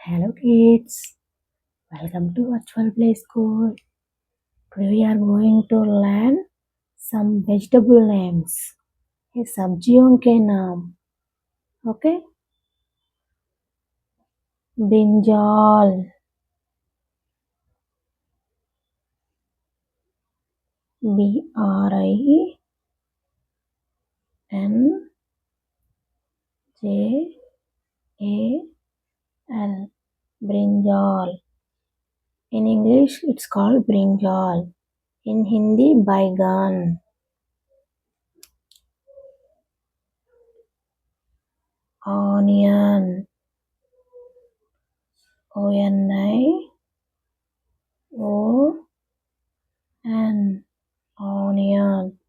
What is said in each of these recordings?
Hello kids, welcome to Virtual Play School. Today we are going to learn some vegetable names. ये सब्जियों के नाम. Okay? Brinjal, BRINJAL. Brinjal. In English, it's called brinjal. In Hindi, baigan. Onion. ONION. Onion.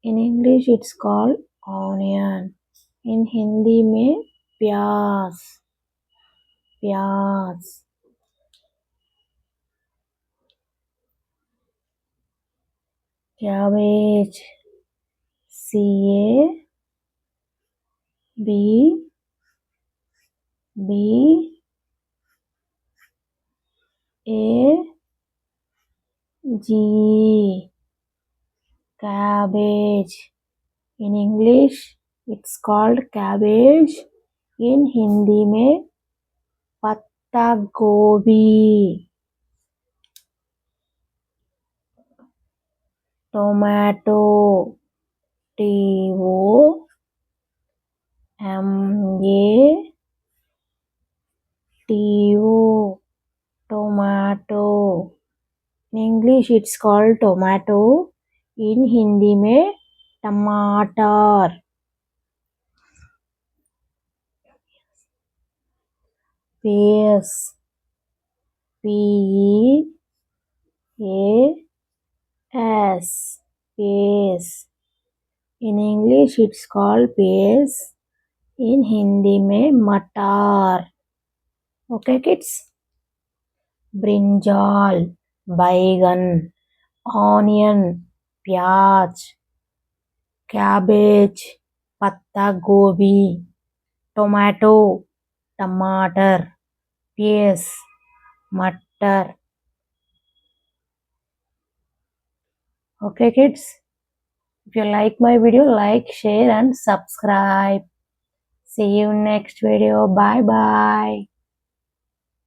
In English, it's called onion. In Hindi में प्याज. Cabbage. CABBAGE. Cabbage. In English, it's called cabbage. In Hindi में पत्ता गोभी. Tomato. TOMATO. Tomato. In English, it's called tomato. In Hindi में टमाटर. Peas. PEAS. Peas. In English, it's called peas. In Hindi में मटर. Okay, kids? Brinjal, बैगन, onion, प्याज, cabbage, पत्ता गोभी, टोमेटो, टमाटर, पेस, मटर. Okay kids, if you like my video, like, share and subscribe. See you next video. Bye bye.